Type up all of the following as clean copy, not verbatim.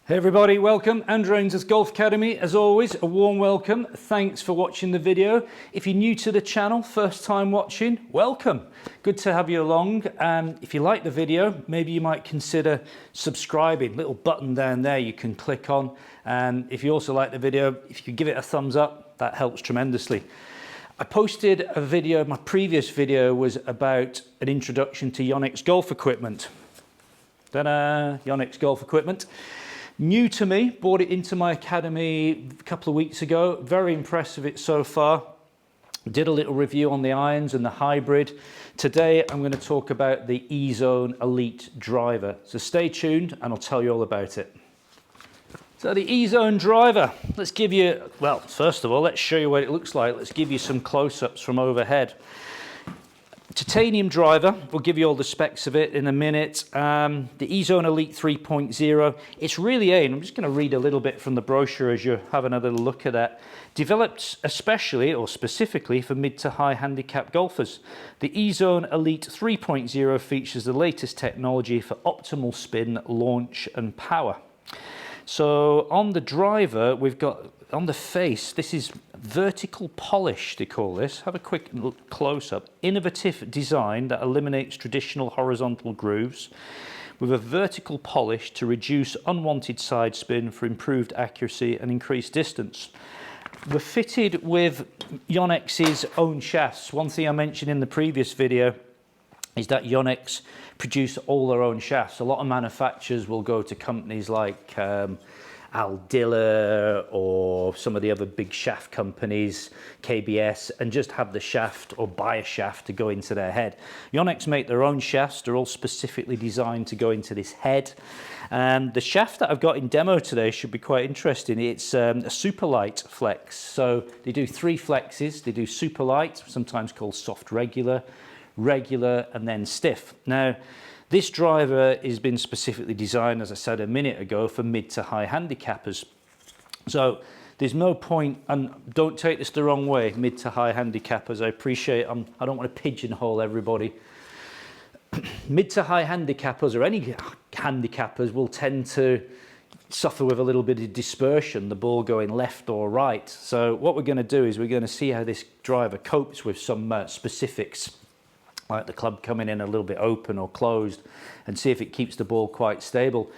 Hey everybody, welcome. Andrew Ainsworth Golf Academy. As always, a warm welcome. Thanks for watching the video. If you're new to the channel, first time watching, welcome. Good to have you along. If you like the video, maybe you might consider subscribing. Little button down there you can click on. If you also like the video, if you could give it a thumbs up, that helps tremendously. I posted a video, my previous video was about an introduction to Yonex golf equipment. Ta-da, Yonex golf equipment. New to me, bought it into my academy a couple of weeks ago. Very impressed with it so far. Did a little review on the irons and the hybrid. Today I'm going to talk about the Ezone Elite driver. So stay tuned and I'll tell you all about it. So the Ezone driver, let's give you, well, first of all, let's show you what it looks like. Let's give you some close-ups from overhead. Titanium driver, we'll give you all the specs of it in a minute. The Ezone Elite 3.0, it's really aimed, I'm just going to read a little bit from the brochure as you're having a little look at that. Developed especially or specifically for mid to high handicap golfers. The Ezone Elite 3.0 features the latest technology for optimal spin, launch and power. So on the driver, we've got on the face, this is vertical polish, they call this. Have a quick close-up. Innovative design that eliminates traditional horizontal grooves with a vertical polish to reduce unwanted side spin for improved accuracy and increased distance. We're fitted with Yonex's own shafts. One thing I mentioned in the previous video is that Yonex produce all their own shafts. A lot of manufacturers will go to companies like Aldilla or some of the other big shaft companies, KBS, and just have the shaft or buy a shaft to go into their head. Yonex make their own shafts. They're all specifically designed to go into this head. The shaft that I've got in demo today should be quite interesting. It's a super light flex. So they do 3 flexes. They do super light, sometimes called soft regular, regular, and then stiff. Now, this driver has been specifically designed, as I said a minute ago, for mid to high handicappers. So there's no point, and don't take this the wrong way, mid to high handicappers. I appreciate, I don't want to pigeonhole everybody. Mid to high handicappers or any handicappers will tend to suffer with a little bit of dispersion, the ball going left or right. So what we're going to do is we're going to see how this driver copes with some specifics, like the club coming in a little bit open or closed, and see if it keeps the ball quite stable.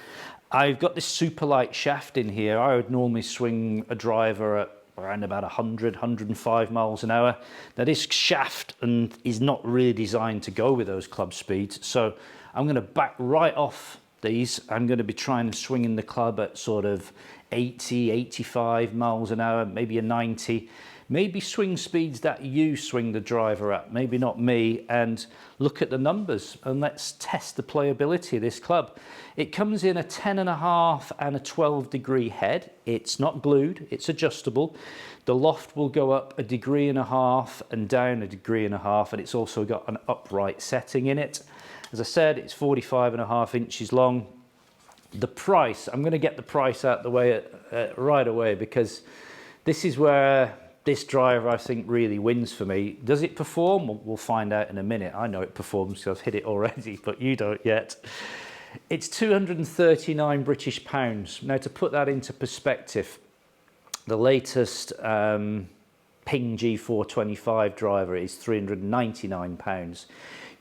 I've got this super light shaft in here. I would normally swing a driver at around about 100, 105 miles an hour. Now this shaft is not really designed to go with those club speeds, so I'm going to back right off these. I'm going to be trying to swing the club at sort of 80, 85 miles an hour, maybe a 90. Maybe swing speeds that you swing the driver at, maybe not me, and look at the numbers and let's test the playability of this club. It comes in a 10.5 and a 12 degree head. It's not glued, it's adjustable. The loft will go up 1.5 degrees and down 1.5 degrees, and it's also got an upright setting in it. As I said, it's 45.5 inches long. The price, I'm going to get the price out the way right away, because this is where this driver, I think, really wins for me. Does it perform? We'll find out in a minute. I know it performs because I've hit it already, but you don't yet. It's 239 British pounds. Now, to put that into perspective, the latest Ping G425 driver is 399 pounds.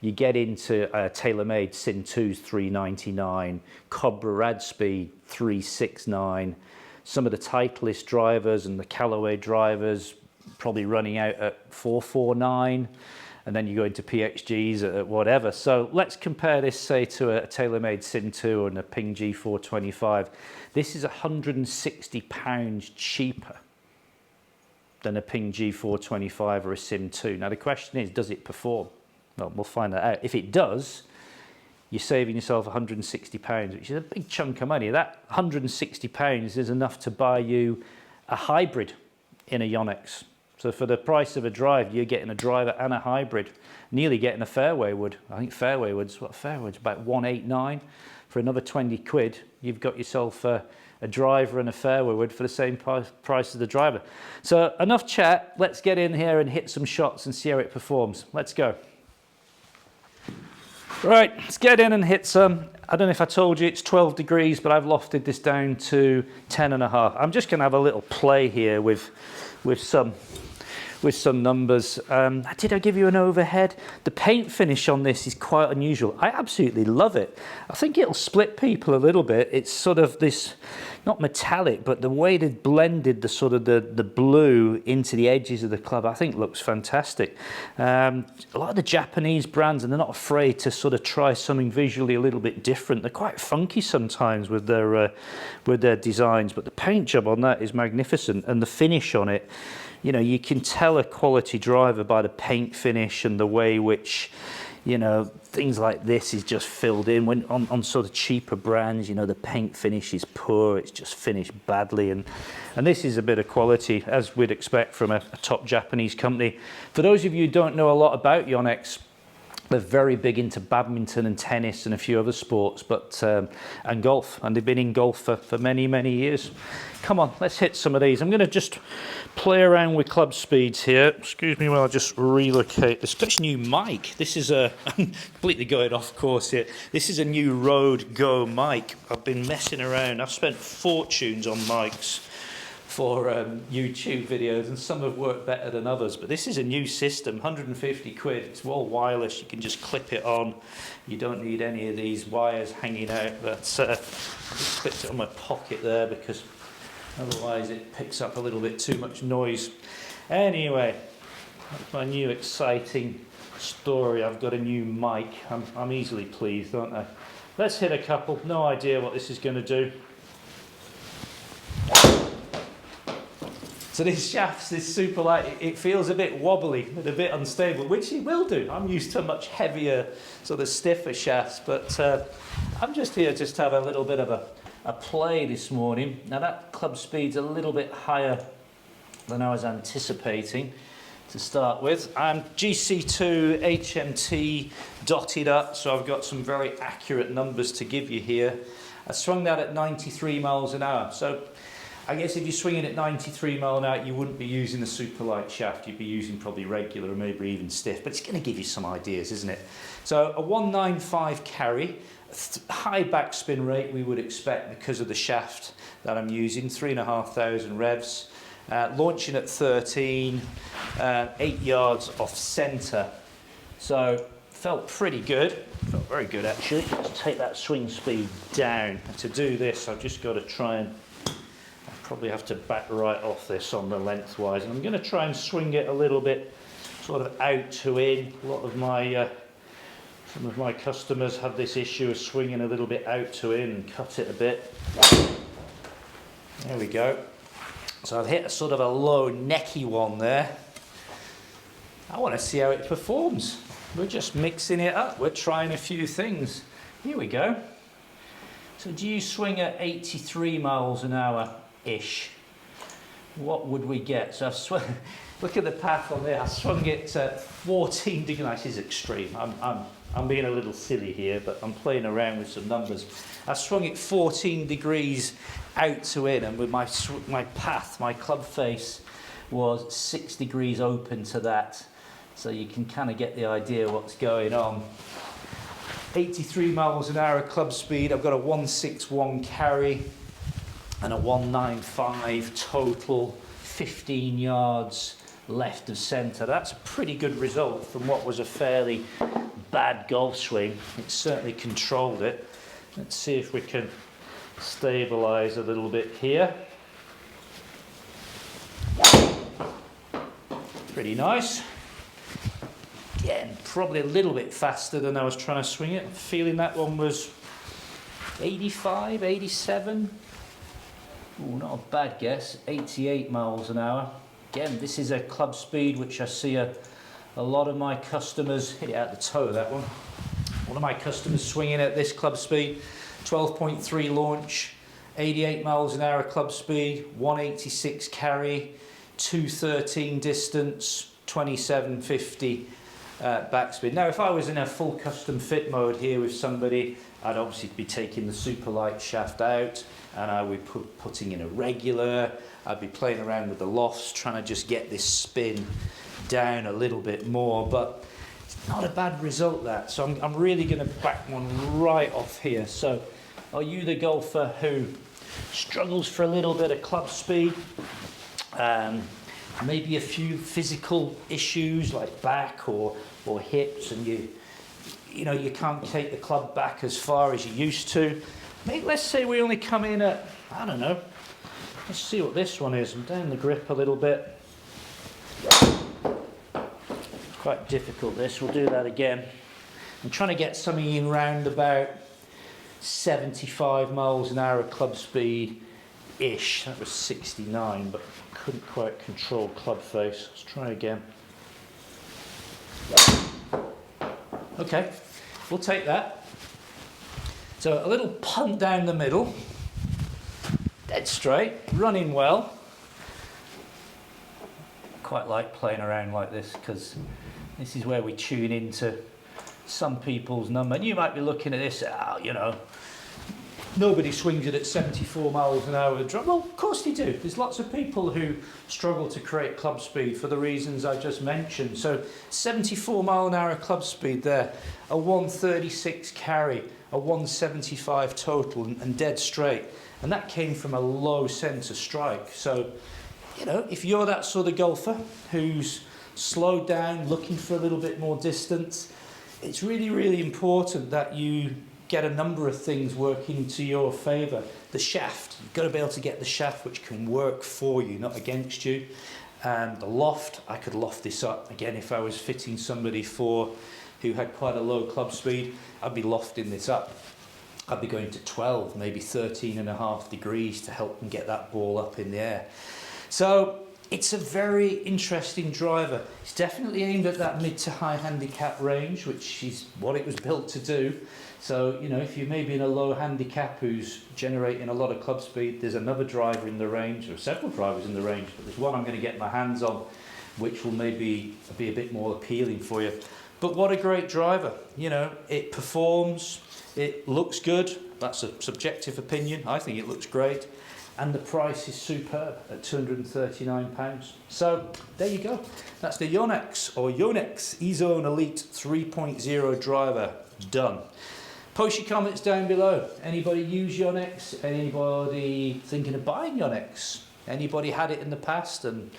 You get into TaylorMade Sin 2's 399, Cobra Radspeed 369. Some of the Titleist drivers and the Callaway drivers probably running out at 449, and then you go into PXGs at whatever. So let's compare this, say, to a TaylorMade Sin 2 and a Ping G425. This is £160 cheaper than a Ping G425 or a Sim 2. Now the question is, does it perform? Well, we'll find that out. If it does, you're saving yourself £160, which is a big chunk of money. That £160 is enough to buy you a hybrid in a Yonex. So for the price of a drive, you're getting a driver and a hybrid, nearly getting a fairway wood. I think fairway wood's, what fairway's about 189. For another 20 quid, you've got yourself a driver and a fairway wood for the same price as the driver. So enough chat, let's get in here and hit some shots and see how it performs. Let's go. Right, let's get in and hit some. I don't know if I told you it's 12 degrees, but I've lofted this down to 10.5. I'm just going to have a little play here with some numbers. Did I give you an overhead? The paint finish on this is quite unusual. I absolutely love it. I think it'll split people a little bit. It's sort of this, not metallic, but the way they've blended the sort of the blue into the edges of the club, I think looks fantastic. A lot of the Japanese brands, and they're not afraid to sort of try something visually a little bit different. They're quite funky sometimes with their designs, but the paint job on that is magnificent, and the finish on it, you know, you can tell a quality driver by the paint finish and the way which, you know, things like this is just filled in. When on sort of cheaper brands, you know, the paint finish is poor, it's just finished badly, and this is a bit of quality, as we'd expect from a top Japanese company. For those of you who don't know a lot about Yonex, they're very big into badminton and tennis and a few other sports, but and golf, and they've been in golf for many years. Come on, let's hit some of these. I'm going to just play around with club speeds here. Excuse me while I just relocate this. This new mic. This is I'm completely going off course here. This is a new Rode Go mic. I've been messing around. I've spent fortunes on mics for YouTube videos, and some have worked better than others, but this is a new system, 150 quid. It's all wireless, you can just clip it on. You don't need any of these wires hanging out. But I just clipped it on my pocket there because otherwise it picks up a little bit too much noise. Anyway, that's my new exciting story. I've got a new mic. I'm easily pleased, aren't I? Let's hit a couple. No idea what this is going to do. So these shafts, this super light, it feels a bit wobbly and a bit unstable, which it will do. I'm used to much heavier, sort of stiffer shafts, but I'm just here just to have a little bit of a play this morning. Now that club speed's a little bit higher than I was anticipating to start with. I'm GC2 HMT dotted up, so I've got some very accurate numbers to give you here. I swung that at 93 miles an hour. So I guess if you're swinging at 93 mile an hour, you wouldn't be using the super light shaft. You'd be using probably regular or maybe even stiff, but it's going to give you some ideas, isn't it? So a 195 carry, high backspin rate we would expect because of the shaft that I'm using, 3,500 revs, launching at 13, 8 yards off centre. So felt pretty good, felt very good actually. Let's take that swing speed down. And to do this, I've just got to try and probably have to back right off this on the lengthwise, and I'm going to try and swing it a little bit sort of out to in. A lot of my some of my customers have this issue of swinging a little bit out to in and cut it a bit. There we go. So I've hit a sort of a low necky one there. I want to see how it performs. We're just mixing it up, we're trying a few things. Here we go. So do you swing at 83 miles an hour ish? What would we get? So I've swung, look at the path on there. I swung it at 14 degrees. This is extreme. I'm being a little silly here, but I'm playing around with some numbers. I swung it 14 degrees out to in, and with my path, my club face was 6 degrees open to that. So you can kind of get the idea what's going on. 83 miles an hour club speed. I've got a 161 carry and a 195 total, 15 yards left of centre. That's a pretty good result from what was a fairly bad golf swing. It certainly controlled it. Let's see if we can stabilise a little bit here. Pretty nice. Again, probably a little bit faster than I was trying to swing it. I'm feeling that one was 85, 87. Ooh, not a bad guess. 88 miles an hour. Again, this is a club speed which I see a lot of my customers hit it out the toe, that one. One of my customers swinging at this club speed, 12.3 launch, 88 miles an hour club speed, 186 carry, 213 distance, 2750 backspin. Now, if I was in a full custom fit mode here with somebody, I'd obviously be taking the super light shaft out, and I would be putting in a regular. I'd be playing around with the lofts, trying to just get this spin down a little bit more. But It's not a bad result, that. So I'm really going to back one right off here. So are you the golfer who struggles for a little bit of club speed, maybe a few physical issues like back or hips, and you know you can't take the club back as far as you used to? Maybe let's say we only come in at, I don't know, let's see what this one is. I'm down the grip a little bit. Quite difficult this, we'll do that again. I'm trying to get something in round about 75 miles an hour club speed ish. That was 69, but couldn't quite control club face. Let's try again. Okay, we'll take that. So a little punt down the middle, dead straight, running well. Quite like playing around like this because this is where we tune into some people's number. And you might be looking at this, you know, nobody swings it at 74 miles an hour with a drum. Well, of course they do. There's lots of people who struggle to create club speed for the reasons I just mentioned. So 74 mile an hour club speed there, a 136 carry, a 175 total, and dead straight. And that came from a low centre strike. So, you know, if you're that sort of golfer who's slowed down, looking for a little bit more distance, it's really, really important that you get a number of things working to your favour. The shaft, you've got to be able to get the shaft which can work for you, not against you. And the loft, I could loft this up. Again, if I was fitting somebody who had quite a low club speed, I'd be lofting this up. I'd be going to 12, maybe 13.5 degrees to help them get that ball up in the air. So it's a very interesting driver. It's definitely aimed at that mid to high handicap range, which is what it was built to do. So, you know, if you're maybe in a low handicap who's generating a lot of club speed, there's another driver in the range, or several drivers in the range, but there's one I'm going to get my hands on, which will maybe be a bit more appealing for you. But what a great driver. You know, it performs, it looks good. That's a subjective opinion. I think it looks great. And the price is superb at £239. So there you go. That's the Yonex Ezone Elite 3.0 driver done. Post your comments down below. Anybody use Yonex? Anybody thinking of buying Yonex? Anybody had it in the past and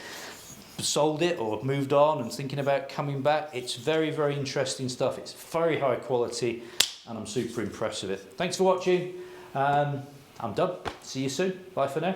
sold it or moved on and thinking about coming back? It's very, very interesting stuff. It's very high quality and I'm super impressed with it. Thanks for watching. I'm done. See you soon. Bye for now.